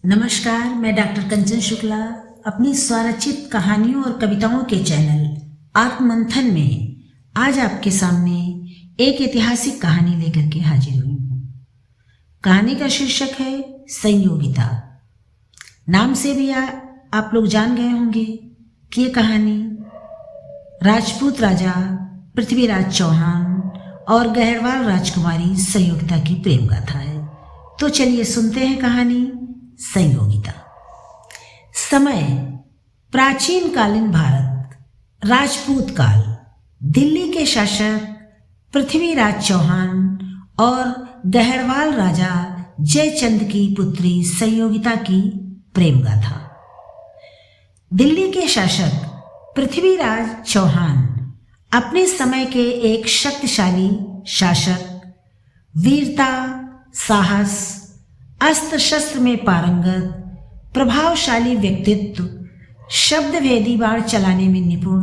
नमस्कार, मैं डॉक्टर कंचन शुक्ला अपनी स्वरचित कहानियों और कविताओं के चैनल आत्ममंथन में आज आपके सामने एक ऐतिहासिक कहानी लेकर के हाजिर हुई हूँ। कहानी का शीर्षक है संयोगिता। नाम से भी आप लोग जान गए होंगे कि ये कहानी राजपूत राजा पृथ्वीराज चौहान और गहरवाल राजकुमारी संयोगिता की प्रेम गाथा है। तो चलिए सुनते हैं कहानी संयोगिता। समय प्राचीन कालीन भारत, राजपूत काल। दिल्ली के शासक पृथ्वीराज चौहान और गहरवाल राजा जयचंद की पुत्री संयोगिता की प्रेम गाथा। दिल्ली के शासक पृथ्वीराज चौहान अपने समय के एक शक्तिशाली शासक, वीरता, साहस, अस्त्र शस्त्र में पारंगत, प्रभावशाली व्यक्तित्व, शब्दभेदी बाण चलाने में निपुण,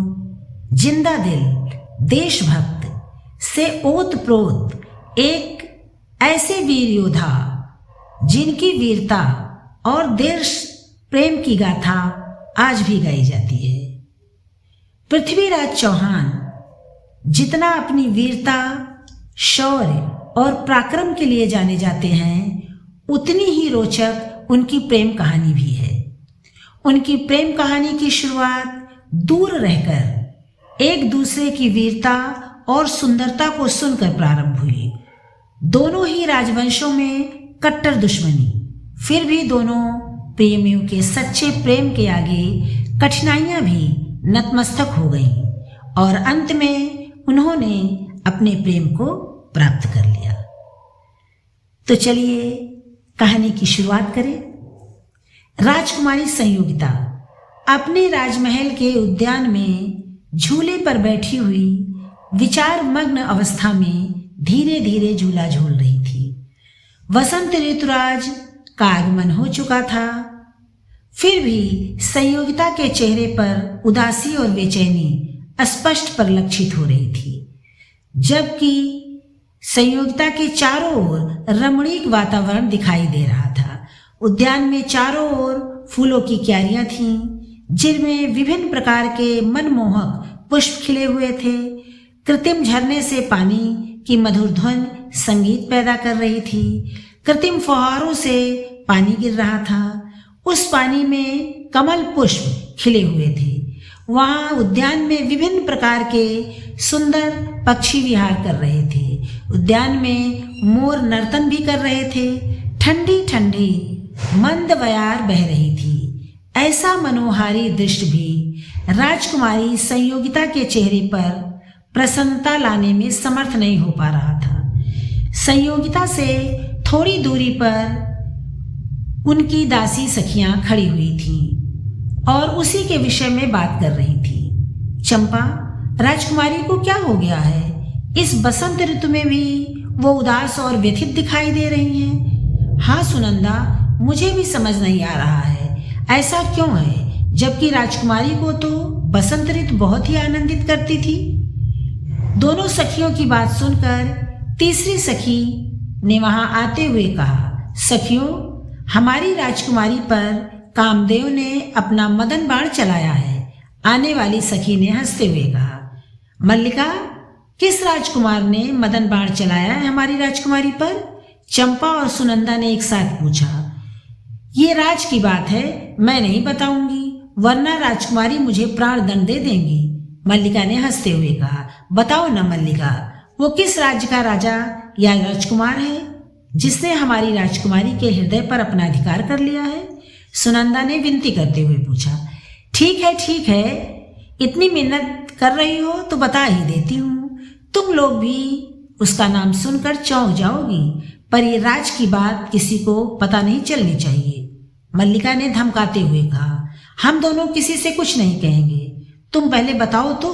जिंदा दिल, देशभक्त से ओतप्रोत एक ऐसे वीर योद्धा जिनकी वीरता और देश प्रेम की गाथा आज भी गाई जाती है। पृथ्वीराज चौहान जितना अपनी वीरता, शौर्य और पराक्रम के लिए जाने जाते हैं, उतनी ही रोचक उनकी प्रेम कहानी भी है। उनकी प्रेम कहानी की शुरुआत दूर रहकर एक दूसरे की वीरता और सुंदरता को सुनकर प्रारंभ हुई। दोनों ही राजवंशों में कट्टर दुश्मनी, फिर भी दोनों प्रेमियों के सच्चे प्रेम के आगे कठिनाइयां भी नतमस्तक हो गईं और अंत में उन्होंने अपने प्रेम को प्राप्त कर लिया। तो चलिए कहानी की शुरुआत करें। राजकुमारी संयोगिता अपने राजमहल के उद्यान में झूले पर बैठी हुई विचार मग्न अवस्था में धीरे धीरे झूला झूल रही थी। वसंत ऋतुराज का आगमन हो चुका था, फिर भी संयोगिता के चेहरे पर उदासी और बेचैनी स्पष्ट परिलक्षित हो रही थी। जबकि संयोगिता के चारों ओर रमणीक वातावरण दिखाई दे रहा था। उद्यान में चारों ओर फूलों की क्यारियां थीं, जिनमें विभिन्न प्रकार के मनमोहक पुष्प खिले हुए थे। कृत्रिम झरने से पानी की मधुर ध्वनि संगीत पैदा कर रही थी। कृत्रिम फुहारों से पानी गिर रहा था। उस पानी में कमल पुष्प खिले हुए थे। वहां उद्यान में विभिन्न प्रकार के सुंदर पक्षी विहार कर रहे थे। उद्यान में मोर नर्तन भी कर रहे थे। ठंडी ठंडी मंद बयार बह रही थी। ऐसा मनोहारी दृश्य भी राजकुमारी संयोगिता के चेहरे पर प्रसन्नता लाने में समर्थ नहीं हो पा रहा था। संयोगिता से थोड़ी दूरी पर उनकी दासी सखियां खड़ी हुई थीं और उसी के विषय में बात कर रही थी। चंपा, राजकुमारी को क्या हो गया है? इस बसंत ऋतु में भी वो उदास और व्यथित दिखाई दे रही हैं। हाँ सुनंदा, मुझे भी समझ नहीं आ रहा है, ऐसा क्यों है, जबकि राजकुमारी को तो बसंत ऋतु बहुत ही आनंदित करती थी। दोनों सखियों की बात सुनकर तीसरी सखी ने वहां आते हुए कहा, सखियों, हमारी राजकुमारी पर कामदेव ने अपना मदन बाण चलाया है। आने वाली सखी ने हंसते हुए कहा, मल्लिका, किस राजकुमार ने मदन बाण चलाया है हमारी राजकुमारी पर? चंपा और सुनंदा ने एक साथ पूछा। ये राज की बात है, मैं नहीं बताऊंगी, वरना राजकुमारी मुझे प्राण दंड दे देंगी। मल्लिका ने हंसते हुए कहा, बताओ न मल्लिका, वो किस राज्य का राजा या राजकुमार है जिसने हमारी राजकुमारी के हृदय पर अपना अधिकार कर लिया है? सुनंदा ने विनती करते हुए पूछा। ठीक है, इतनी मिन्नत कर रही हो तो बता ही देती हूँ। तुम लोग भी उसका नाम सुनकर चौंक जाओगी, पर ये राज की बात किसी को पता नहीं चलनी चाहिए। मल्लिका ने धमकाते हुए कहा, हम दोनों किसी से कुछ नहीं कहेंगे, तुम पहले बताओ तो।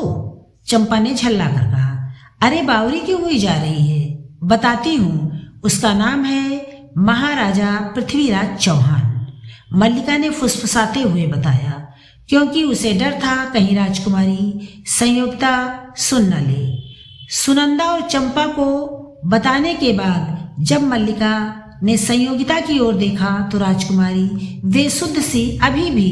चंपा ने झल्ला कर कहा, अरे बावरी क्यों हुई जा रही है? बताती हूँ, उसका नाम है महाराजा पृथ्वीराज चौहान। मल्लिका ने फुसफुसाते हुए बताया, क्योंकि उसे डर था कहीं राजकुमारी संयोगिता सुन न ले। सुनंदा और चंपा को बताने के बाद जब मल्लिका ने संयोगिता की ओर देखा तो राजकुमारी बेसुध सी अभी भी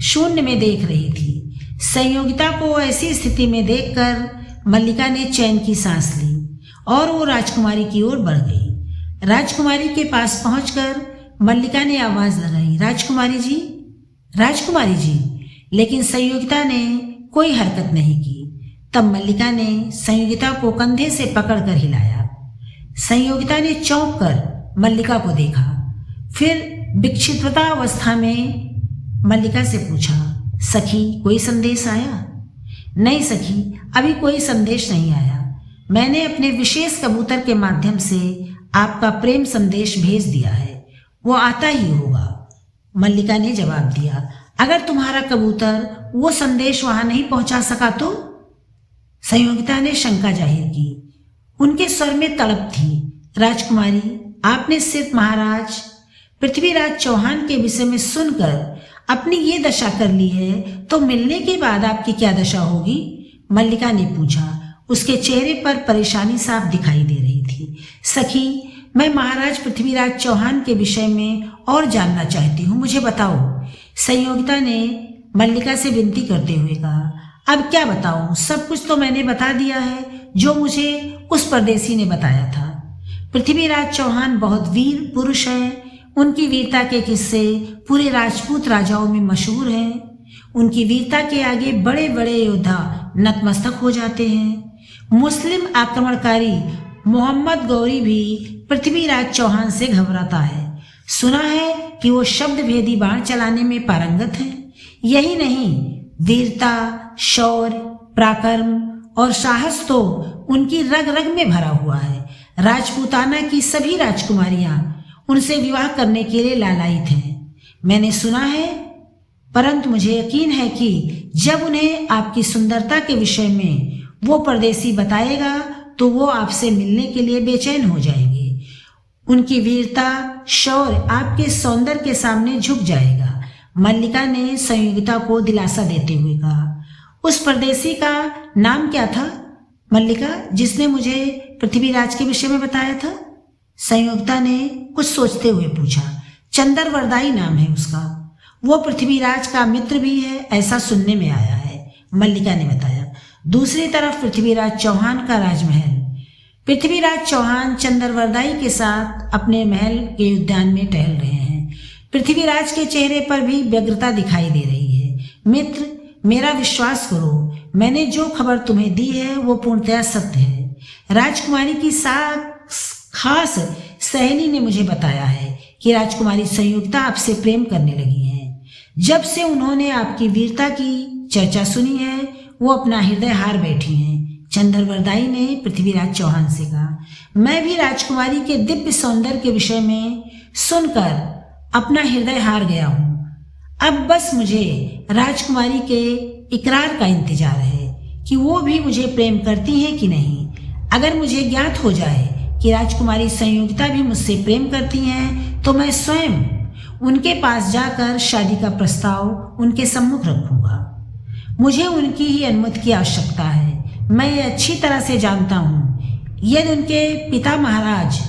शून्य में देख रही थी। संयोगिता को ऐसी स्थिति में देखकर मल्लिका ने चैन की सांस ली और वो राजकुमारी की ओर बढ़ गई। राजकुमारी के पास पहुंचकर मल्लिका ने आवाज लगाई, राजकुमारी जी, राजकुमारी जी। लेकिन संयोगिता ने कोई हरकत नहीं की। तब मल्लिका ने संयोगिता को कंधे से पकड़कर हिलाया। संयोगिता ने चौंक कर मल्लिका को देखा, फिर विक्षिप्तता अवस्था में मल्लिका से पूछा, सखी कोई संदेश आया? नहीं सखी, अभी कोई संदेश नहीं आया। मैंने अपने विशेष कबूतर के माध्यम से आपका प्रेम संदेश भेज दिया है, वो आता ही होगा। मल्लिका ने जवाब दिया, अगर तुम्हारा कबूतर वो संदेश वहां नहीं पहुंचा सका तो? संयोगिता ने शंका जाहिर की। उनके स्वर में तड़प थी। राजकुमारी, आपने सिर्फ महाराज पृथ्वीराज चौहान के विषय में सुनकर अपनी ये दशा कर ली है, तो मिलने के बाद आपकी क्या दशा होगी? मल्लिका ने पूछा। उसके चेहरे पर परेशानी साफ दिखाई दे रही थी। सखी, मैं महाराज पृथ्वीराज चौहान के विषय में और जानना चाहती हूँ, मुझे बताओ। संयोगिता ने मल्लिका से विनती करते हुए कहा, अब क्या बताऊं, सब कुछ तो मैंने बता दिया है जो मुझे उस परदेसी ने बताया था। पृथ्वीराज चौहान बहुत वीर पुरुष है। उनकी वीरता के किस्से पूरे राजपूत राजाओं में मशहूर हैं। उनकी वीरता के आगे बड़े बड़े योद्धा नतमस्तक हो जाते हैं। मुस्लिम आक्रमणकारी मोहम्मद गौरी भी पृथ्वीराज चौहान से घबराता है। सुना है कि वो शब्द भेदी बाण चलाने में पारंगत है। यही नहीं, वीरता, शौर्य, पराक्रम और साहस तो उनकी रग रग में भरा हुआ है। राजपूताना की सभी राजकुमारियां उनसे विवाह करने के लिए लालायित हैं, मैंने सुना है। परंतु मुझे यकीन है कि जब उन्हें आपकी सुंदरता के विषय में वो परदेसी बताएगा तो वो आपसे मिलने के लिए बेचैन हो जाएंगे। उनकी वीरता, शौर्य आपके सौंदर्य के सामने झुक जाएगा। मल्लिका ने संयोगिता को दिलासा देते हुए कहा। उस परदेसी का नाम क्या था मल्लिका, जिसने मुझे पृथ्वीराज के विषय में बताया था? संयोगिता ने कुछ सोचते हुए पूछा। चंद्रवरदाई नाम है उसका। वो पृथ्वीराज का मित्र भी है, ऐसा सुनने में आया है, मल्लिका ने बताया। दूसरी तरफ पृथ्वीराज चौहान का राजमहल। पृथ्वीराज चौहान चंद्रवरदाई के साथ अपने महल के उद्यान में टहल रहे हैं। पृथ्वीराज के चेहरे पर भी व्यग्रता दिखाई दे रही है। मित्र, मेरा विश्वास करो, मैंने जो खबर तुम्हें दी है वो पूर्णतया सत्य है। राजकुमारी की खास सहेली ने मुझे बताया है कि राजकुमारी संयोगिता आपसे प्रेम करने लगी हैं। जब से उन्होंने आपकी वीरता की चर्चा सुनी है वो अपना हृदय हार बैठी हैं। चंद्रवरदाई ने पृथ्वीराज चौहान से कहा, मैं भी राजकुमारी के दिव्य सौंदर्य के विषय में सुनकर अपना हृदय हार गया हूँ। अब बस मुझे राजकुमारी के इकरार का इंतजार है कि वो भी मुझे प्रेम करती हैं कि नहीं। अगर मुझे ज्ञात हो जाए कि राजकुमारी संयोगिता भी मुझसे प्रेम करती हैं तो मैं स्वयं उनके पास जाकर शादी का प्रस्ताव उनके सम्मुख रखूंगा। मुझे उनकी ही अनुमति की आवश्यकता है। मैं ये अच्छी तरह से जानता हूँ, यदि उनके पिता महाराज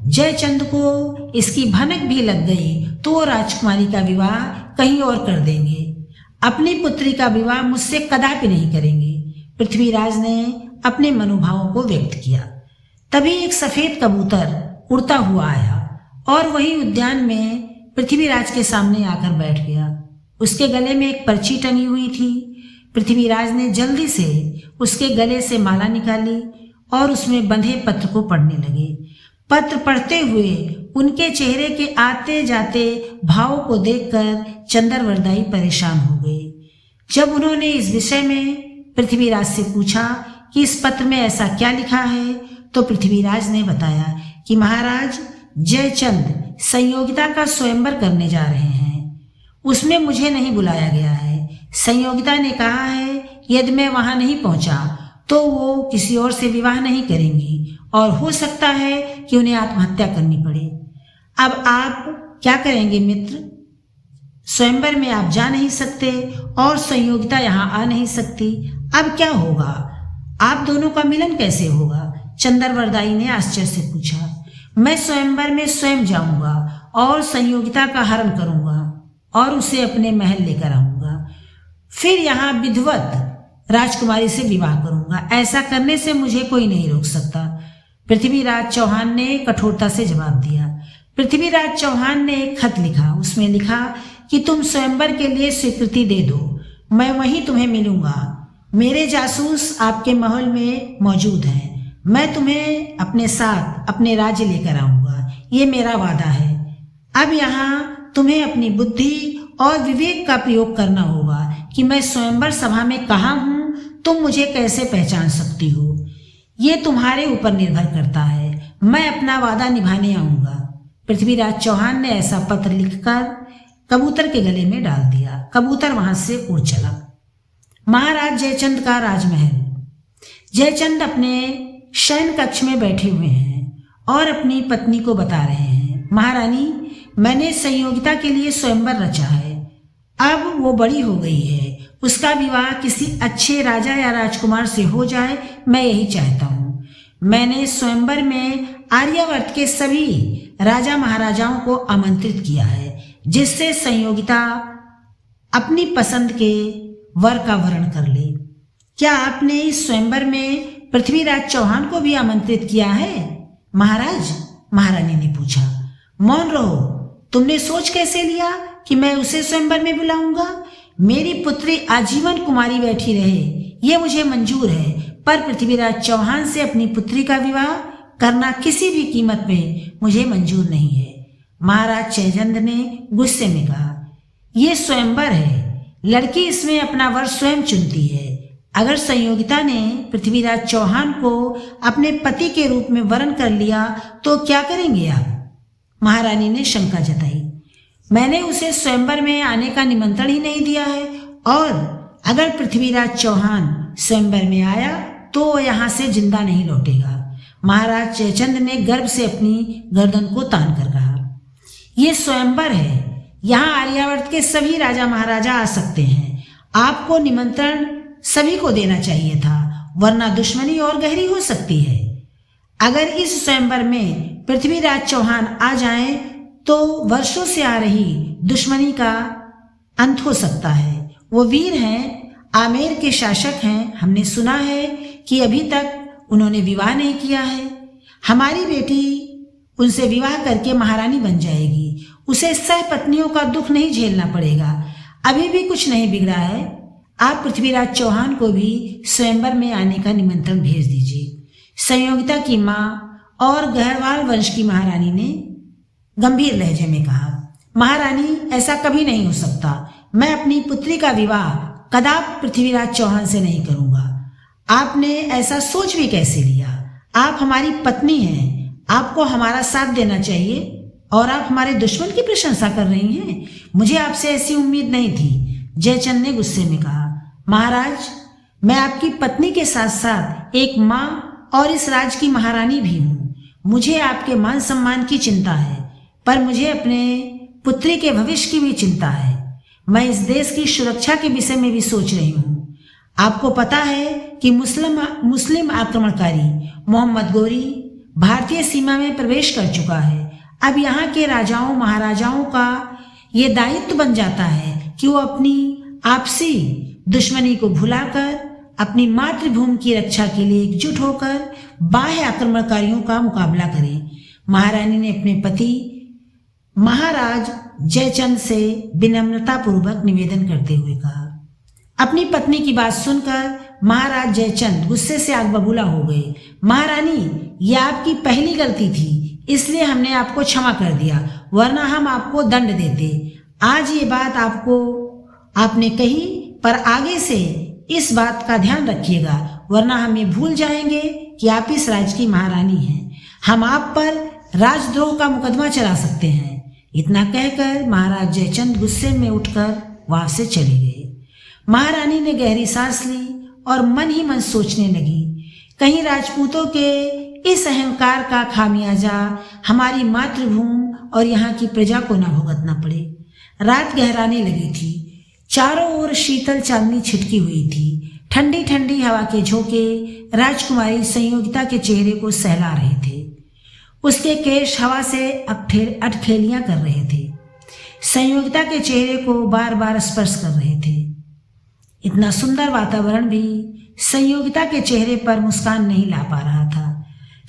जयचंद को इसकी भनक भी लग गई तो वो राजकुमारी का विवाह कहीं और कर देंगे। अपनी पुत्री का विवाह मुझसे कदापि नहीं करेंगे। पृथ्वीराज ने अपने मनोभावों को व्यक्त किया। तभी एक सफेद कबूतर उड़ता हुआ आया और वही उद्यान में पृथ्वीराज के सामने आकर बैठ गया। उसके गले में एक पर्ची टंगी हुई थी। पृथ्वीराज ने जल्दी से उसके गले से माला निकाली और उसमें बंधे पत्र को पढ़ने लगे। पत्र पढ़ते हुए उनके चेहरे के आते जाते भावों को देखकर चंद्रवरदाई परेशान हो गए। जब उन्होंने इस विषय में पृथ्वीराज से पूछा कि इस पत्र में ऐसा क्या लिखा है, तो पृथ्वीराज ने बताया कि महाराज जयचंद संयोगिता का स्वयंवर करने जा रहे हैं। उसमें मुझे नहीं बुलाया गया है। संयोगिता ने कहा है यदि मैं वहां नहीं पहुंचा तो वो किसी और से विवाह नहीं करेंगी और हो सकता है कि उन्हें आत्महत्या करनी पड़े। अब आप क्या करेंगे मित्र? स्वयंवर में आप जा नहीं सकते और संयोगिता यहाँ आ नहीं सकती। अब क्या होगा? आप दोनों का मिलन कैसे होगा? चंद्रवरदाई ने आश्चर्य से पूछा। मैं स्वयंवर में स्वयं जाऊंगा और संयोगिता का हरण करूंगा और उसे अपने महल लेकर आऊंगा। फिर यहाँ विधवत राजकुमारी से विवाह करूंगा। ऐसा करने से मुझे कोई नहीं रोक सकता। पृथ्वीराज चौहान ने कठोरता से जवाब दिया। पृथ्वीराज चौहान ने एक खत लिखा। उसमें लिखा कि तुम स्वयंवर के लिए स्वीकृति दे दो, मैं वहीं तुम्हें मिलूंगा। मेरे जासूस आपके महल में मौजूद हैं। मैं तुम्हें अपने साथ अपने राज्य लेकर आऊंगा, ये मेरा वादा है। अब यहाँ तुम्हें अपनी बुद्धि और विवेक का प्रयोग करना होगा कि मैं स्वयंवर सभा में कहाँ हूँ, तुम मुझे कैसे पहचान सकती हो, ये तुम्हारे ऊपर निर्भर करता है। मैं अपना वादा निभाने आऊंगा। पृथ्वीराज चौहान ने ऐसा पत्र लिखकर कबूतर के गले में डाल दिया। कबूतर वहां से उड़ चला। महाराज जयचंद का राजमहल। जयचंद अपने शयन कक्ष में बैठे हुए हैं और अपनी पत्नी को बता रहे हैं, महारानी, मैंने संयोगिता के लिए स्वयंवर रचा है। अब वो बड़ी हो गई है, उसका विवाह किसी अच्छे राजा या राजकुमार से हो जाए, मैं यही चाहता हूँ। मैंने स्वयंवर में आर्यावर्त के सभी राजा महाराजाओं को आमंत्रित किया है, जिससे संयोगिता अपनी पसंद के वर का वर्ण कर ले। क्या आपने इस स्वयंवर में पृथ्वीराज चौहान को भी आमंत्रित किया है? महाराज, महारानी ने पूछा। मौन रहो, तुमने सोच कैसे लिया कि मैं उसे स्वयंवर में बुलाऊंगा? मेरी पुत्री आजीवन कुमारी बैठी रहे, ये मुझे मंजूर है, पर पृथ्वीराज चौहान से अपनी पुत्री का विवाह करना किसी भी कीमत में मुझे मंजूर नहीं है। महाराज जयचंद ने गुस्से में कहा, ये स्वयंवर है, लड़की इसमें अपना वर स्वयं चुनती है। अगर संयोगिता ने पृथ्वीराज चौहान को अपने पति के रूप में वरण कर लिया तो क्या करेंगे आप? महारानी ने शंका जताई। मैंने उसे स्वयंवर में आने का निमंत्रण ही नहीं दिया है, और अगर पृथ्वीराज चौहान स्वयंवर में आया तो वो यहाँ से जिंदा नहीं लौटेगा। महाराज जयचंद ने गर्व से अपनी गर्दन को तान कर कहा, ये स्वयंवर है, यहाँ आर्यावर्त के सभी राजा महाराजा आ सकते हैं। आपको निमंत्रण सभी को देना चाहिए था, वरना दुश्मनी और गहरी हो सकती है। अगर इस स्वयंवर में पृथ्वीराज चौहान आ जाएं तो वर्षों से आ रही दुश्मनी का अंत हो सकता है। वो वीर हैं, आमेर के शासक हैं। हमने सुना है कि अभी तक उन्होंने विवाह नहीं किया है। हमारी बेटी उनसे विवाह करके महारानी बन जाएगी। उसे सहपत्नियों का दुख नहीं झेलना पड़ेगा। अभी भी कुछ नहीं बिगड़ा है। आप पृथ्वीराज चौहान को भी स्वयंवर में आने का निमंत्रण भेज दीजिए। संयोगिता की माँ और गहरवाल वंश की महारानी ने गंभीर लहजे में कहा, महारानी, ऐसा कभी नहीं हो सकता। मैं अपनी पुत्री का विवाह कदाप पृथ्वीराज चौहान से नहीं करूंगा। आपने ऐसा सोच भी कैसे लिया? आप हमारी पत्नी हैं, आपको हमारा साथ देना चाहिए, और आप हमारे दुश्मन की प्रशंसा कर रही हैं। मुझे आपसे ऐसी उम्मीद नहीं थी। जयचंद ने गुस्से में कहा, महाराज, मैं आपकी पत्नी के साथ साथ एक माँ और इस राज की महारानी भी हूँ। मुझे आपके मान सम्मान की चिंता है, पर मुझे अपने पुत्री के भविष्य की भी चिंता है। मैं इस देश की सुरक्षा के विषय में भी सोच रही हूँ। आपको पता है कि मुस्लिम आक्रमणकारी मोहम्मद गोरी भारतीय सीमा में प्रवेश कर चुका है। अब यहाँ के राजाओं महाराजाओं का ये दायित्व बन जाता है कि वो अपनी आपसी दुश्मनी को भुलाकर अपनी मातृभूमि की रक्षा के लिए एकजुट होकर बाह्य आक्रमणकारियों का मुकाबला करें। महारानी ने अपने पति महाराज जयचंद से विनम्रता पूर्वक निवेदन करते हुए कहा। अपनी पत्नी की बात सुनकर महाराज जयचंद गुस्से से आग बबूला हो गए। महारानी, यह आपकी पहली गलती थी, इसलिए हमने आपको क्षमा कर दिया, वरना हम आपको दंड देते। आज ये बात आपने कही, पर आगे से इस बात का ध्यान रखिएगा, वरना हम ये भूल जाएंगे कि आप इस राज्य की महारानी हैं। हम आप पर राजद्रोह का मुकदमा चला सकते हैं। इतना कहकर महाराज जयचंद गुस्से में उठकर वहां से चले गए। महारानी ने गहरी सांस ली और मन ही मन सोचने लगी, कहीं राजपूतों के इस अहंकार का खामियाजा हमारी मातृभूमि और यहाँ की प्रजा को न भुगतना पड़े। रात गहराने लगी थी। चारों ओर शीतल चांदनी छिटकी हुई थी। ठंडी ठंडी हवा के झोंके राजकुमारी संयोगिता के चेहरे को सहला रहे थे। उसके केश हवा से अटखेलियां कर रहे थे, संयोगिता के चेहरे को बार बार स्पर्श कर रहे थे। इतना सुंदर वातावरण भी संयोगिता के चेहरे पर मुस्कान नहीं ला पा रहा था।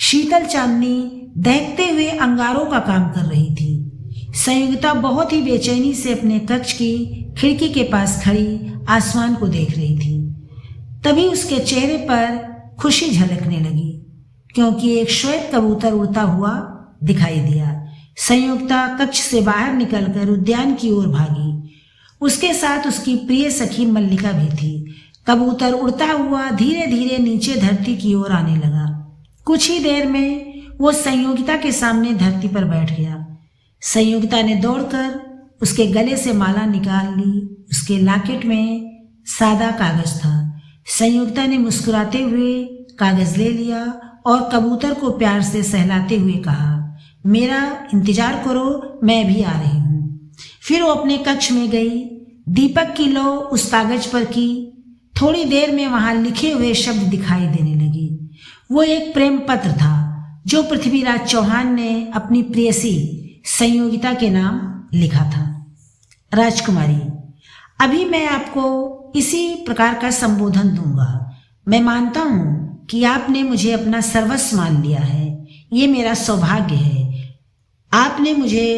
शीतल चांदनी दहकते हुए अंगारों का काम कर रही थी। संयोगिता बहुत ही बेचैनी से अपने कक्ष की खिड़की के पास खड़ी आसमान को देख रही थी। तभी उसके चेहरे पर खुशी झलकने लगी, क्योंकि एक श्वेत कबूतर उड़ता हुआ दिखाई दिया। संयोगिता कक्ष से बाहर निकलकर उद्यान की ओर भागी। उसके साथ उसकी प्रिय सखी मल्लिका भी थी। कबूतर उड़ता हुआ धीरे धीरे नीचे धरती की ओर आने लगा। कुछ ही देर में वो संयोगिता के सामने धरती पर बैठ गया। संयोगिता ने दौड़कर उसके गले से माला निकाल ली। उसके लॉकेट में सादा कागज था। संयोगिता ने मुस्कुराते हुए कागज ले लिया और कबूतर को प्यार से सहलाते हुए कहा, मेरा इंतजार करो, मैं भी आ रही हूँ। फिर वो अपने कक्ष में गई। दीपक की लौ उस कागज पर की। थोड़ी देर में वहां लिखे हुए शब्द दिखाई देने लगी। वो एक प्रेम पत्र था जो पृथ्वीराज चौहान ने अपनी प्रेयसी संयोगिता के नाम लिखा था। राजकुमारी, अभी मैं आपको इसी प्रकार का संबोधन दूंगा। मैं मानता हूं कि आपने मुझे अपना सर्वस्व मान लिया है। ये मेरा सौभाग्य है। आपने मुझे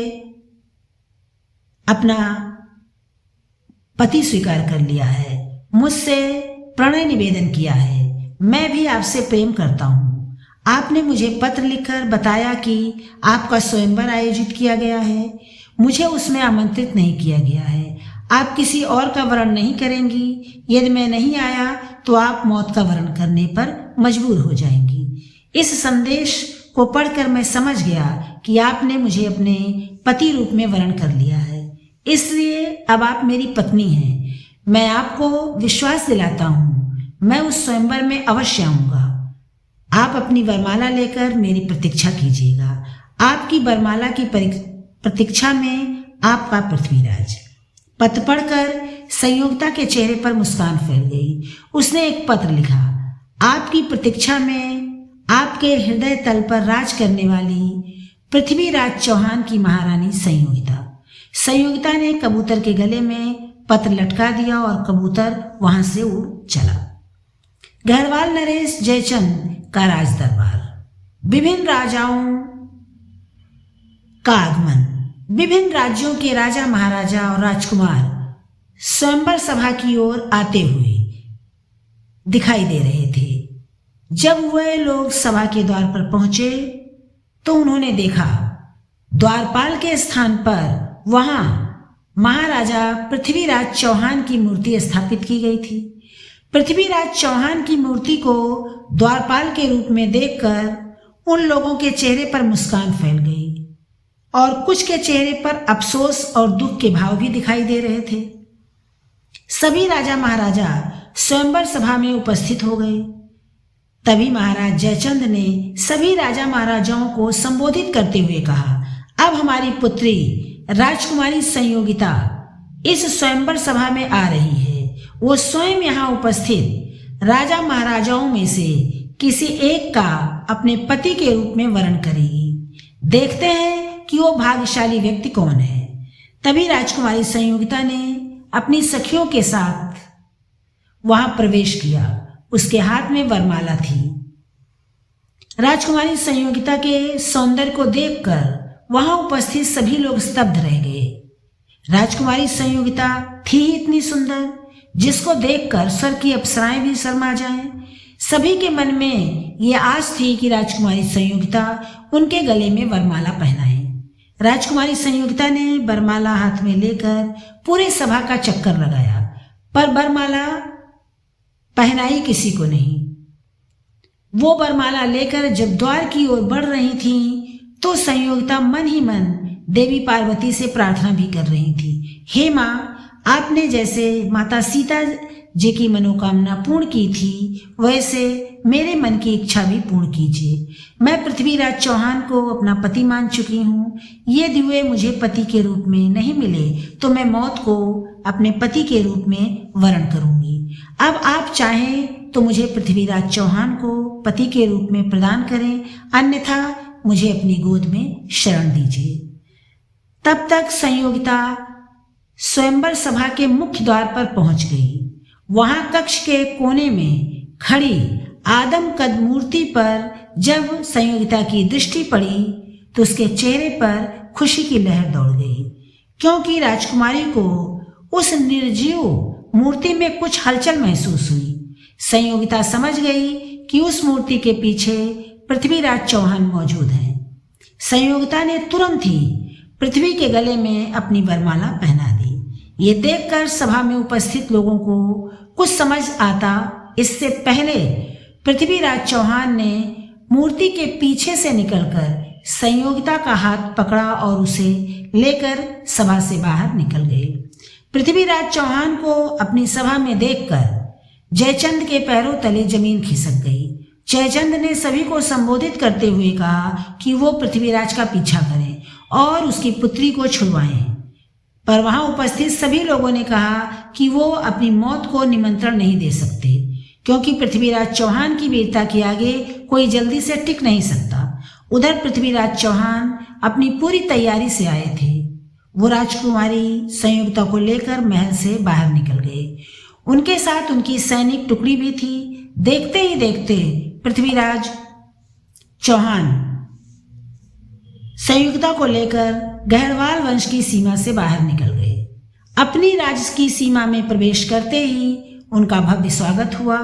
अपना पति स्वीकार कर लिया है, मुझसे प्रणय निवेदन किया है। मैं भी आपसे प्रेम करता हूँ। आपने मुझे पत्र लिखकर बताया कि आपका स्वयंवर आयोजित किया गया है। मुझे उसमें आमंत्रित नहीं किया गया है। आप किसी और का वरण नहीं करेंगी। यदि मैं नहीं आया तो आप मौत का वरण करने पर मजबूर हो जाएंगी। इस संदेश को पढ़कर मैं समझ गया कि आपने मुझे अपने पति रूप में वरण कर लिया है, इसलिए अब आप मेरी पत्नी हैं। मैं आपको विश्वास दिलाता हूँ, मैं उस स्वयंवर में अवश्य आऊँगा। आप अपनी वरमाला लेकर मेरी प्रतीक्षा कीजिएगा। आपकी वरमाला की प्रतीक्षा में आपका पृथ्वीराज। पत्र पढ़कर संयोगिता के चेहरे पर मुस्कान फैल गई। उसने एक पत्र लिखा, आपकी प्रतीक्षा में आपके हृदय तल पर राज करने वाली पृथ्वीराज चौहान की महारानी संयोगिता। संयोगिता ने कबूतर के गले में पत्र लटका दिया और कबूतर वहां से उड़ चला। गहरवाल नरेश जयचंद का राज दरबार। विभिन्न राजाओं का आगमन। विभिन्न राज्यों के राजा महाराजा और राजकुमार स्वयंवर सभा की ओर आते हुए दिखाई दे रहे थे। जब वह लोग सभा के द्वार पर पहुंचे तो उन्होंने देखा द्वारपाल के स्थान पर वहां महाराजा पृथ्वीराज चौहान की मूर्ति स्थापित की गई थी। पृथ्वीराज चौहान की मूर्ति को द्वारपाल के रूप में देखकर उन लोगों के चेहरे पर मुस्कान फैल गई और कुछ के चेहरे पर अफसोस और दुख के भाव भी दिखाई दे रहे थे। सभी राजा महाराजा स्वयंवर सभा में उपस्थित हो गए। तभी महाराज जयचंद ने सभी राजा महाराजाओं को संबोधित करते हुए कहा, अब हमारी पुत्री राजकुमारी संयोगिता इस स्वयंवर सभा में आ रही है। वो स्वयं यहाँ उपस्थित राजा महाराजाओं में से किसी एक का अपने पति के रूप में वरण करेगी। देखते हैं कि वो भाग्यशाली व्यक्ति कौन है। तभी राजकुमारी संयोगिता ने अपनी सखियों के साथ वहां प्रवेश किया। उसके हाथ में वरमाला थी। राजकुमारी संयोगिता के सौंदर्य को देखकर वहां उपस्थित सभी लोग स्तब्ध रह गए। राजकुमारी संयोगिता थी इतनी सुंदर जिसको देखकर स्वर्ग की अप्सराएं भी शर्मा जाएं। सभी के मन में ये आस थी कि राजकुमारी संयोगिता उनके गले में वरमाला पहनाए। राजकुमारी संयोगिता ने वरमाला हाथ में लेकर पूरे सभा का चक्कर लगाया, पर वरमाला पहनाई किसी को नहीं। वो वरमाला लेकर जब द्वार की ओर बढ़ रही थी तो संयोगिता मन ही मन देवी पार्वती से प्रार्थना भी कर रही थी, हे माँ, आपने जैसे माता सीता जी की मनोकामना पूर्ण की थी वैसे मेरे मन की इच्छा भी पूर्ण कीजिए। मैं पृथ्वीराज चौहान को अपना पति मान चुकी हूँ। यदि वे मुझे पति के रूप में नहीं मिले तो मैं मौत को अपने पति के रूप में वरण करूंगी। अब आप चाहें तो मुझे पृथ्वीराज चौहान को पति के रूप में प्रदान करें, अन्यथा मुझे अपनी गोद में शरण दीजिए। तब तक संयोगिता स्वयंवर सभा के मुख्य द्वार पर पहुंच गई। वहां कक्ष के कोने में खड़ी आदमकद मूर्ति पर जब संयोगिता की दृष्टि पड़ी तो उसके चेहरे पर खुशी की लहर दौड़ गई, क्योंकि राजकुमारी को उस निर्जीव मूर्ति में कुछ हलचल महसूस हुई। संयोगिता समझ गई कि उस मूर्ति के पीछे पृथ्वीराज चौहान मौजूद हैं। संयोगिता ने तुरंत ही पृथ्वी के गले में अपनी वरमाला पहना दी। ये देखकर सभा में उपस्थित लोगों को कुछ समझ आता इससे पहले पृथ्वीराज चौहान ने मूर्ति के पीछे से निकलकर संयोगिता का हाथ पकड़ा और उसे लेकर सभा से बाहर निकल गए। पृथ्वीराज चौहान को अपनी सभा में देखकर जयचंद के पैरों तले जमीन खिसक गई। जयचंद ने सभी को संबोधित करते हुए कहा कि वो पृथ्वीराज का पीछा करें और उसकी पुत्री को छुड़वाएं, पर वहां उपस्थित सभी लोगों ने कहा कि वो अपनी मौत को निमंत्रण नहीं दे सकते, क्योंकि पृथ्वीराज चौहान की वीरता के आगे कोई जल्दी से टिक नहीं सकता। उधर पृथ्वीराज चौहान अपनी पूरी तैयारी से आए थे। वो राजकुमारी संयोगिता को लेकर महल से बाहर निकल गए। उनके साथ उनकी सैनिक टुकड़ी भी थी। देखते ही देखते पृथ्वीराज चौहान संयोगिता को लेकर गहरवाल वंश की सीमा से बाहर निकल गए। अपनी राज्य की सीमा में प्रवेश करते ही उनका भव्य स्वागत हुआ।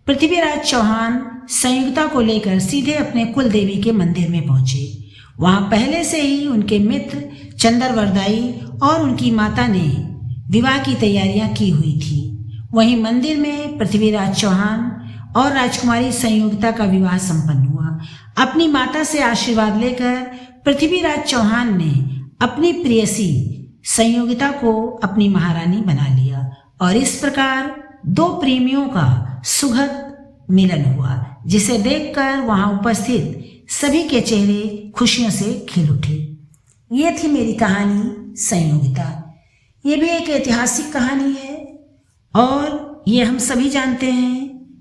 पृथ्वीराज चौहान संयोगिता को लेकर सीधे अपने कुल देवी के मंदिर में पहुंचे। वहां पहले से ही उनके मित्र चंद्रवरदाई और उनकी माता ने विवाह की तैयारियां की हुई थी। वहीं मंदिर में पृथ्वीराज चौहान और राजकुमारी संयोगिता का विवाह संपन्न हुआ। अपनी माता से आशीर्वाद लेकर पृथ्वीराज चौहान ने अपनी प्रेयसी संयोगिता को अपनी महारानी बना लिया और इस प्रकार दो प्रेमियों का सुखद मिलन हुआ, जिसे देखकर वहां उपस्थित सभी के चेहरे खुशियों से खिल उठे। ये थी मेरी कहानी संयोगिता। ये भी एक ऐतिहासिक कहानी है और ये हम सभी जानते हैं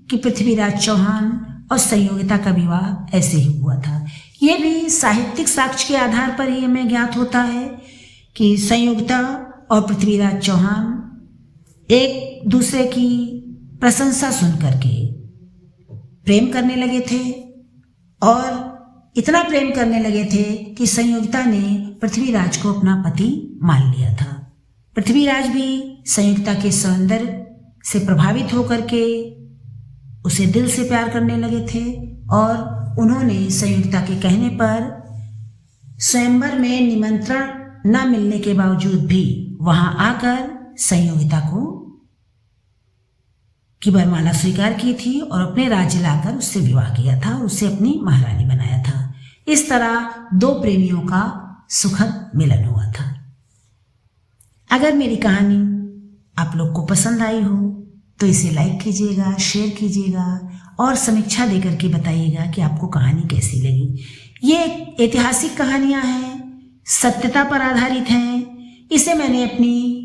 कि पृथ्वीराज चौहान और संयोगिता का विवाह ऐसे ही हुआ था। ये भी साहित्यिक साक्ष्य के आधार पर ही हमें ज्ञात होता है कि संयोगिता और पृथ्वीराज चौहान एक दूसरे की प्रशंसा सुन करके प्रेम करने लगे थे और इतना प्रेम करने लगे थे कि संयोगिता ने पृथ्वीराज को अपना पति मान लिया था। पृथ्वीराज भी संयोगिता के सौंदर्य से प्रभावित होकर के उसे दिल से प्यार करने लगे थे और उन्होंने संयोगिता के कहने पर स्वयंवर में निमंत्रण न मिलने के बावजूद भी वहां आकर संयोगिता को की वरमाला स्वीकार की थी और अपने राज्य लाकर उससे विवाह किया था और उसे अपनी महारानी बनाया था। इस तरह दो प्रेमियों का सुखद मिलन हुआ था। अगर मेरी कहानी आप लोग को पसंद आई हो तो इसे लाइक कीजिएगा, शेयर कीजिएगा और समीक्षा देकर के बताइएगा कि आपको कहानी कैसी लगी। ये ऐतिहासिक कहानियां हैं, सत्यता पर आधारित हैं। इसे मैंने अपनी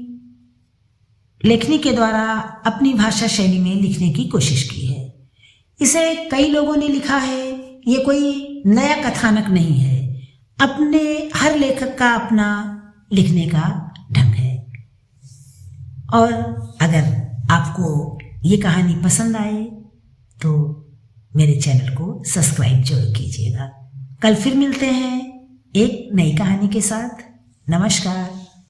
लेखनी के द्वारा अपनी भाषा शैली में लिखने की कोशिश की है। इसे कई लोगों ने लिखा है, ये कोई नया कथानक नहीं है। अपने हर लेखक का अपना लिखने का ढंग है। और अगर आपको ये कहानी पसंद आए तो मेरे चैनल को सब्सक्राइब जरूर कीजिएगा। कल फिर मिलते हैं एक नई कहानी के साथ। नमस्कार।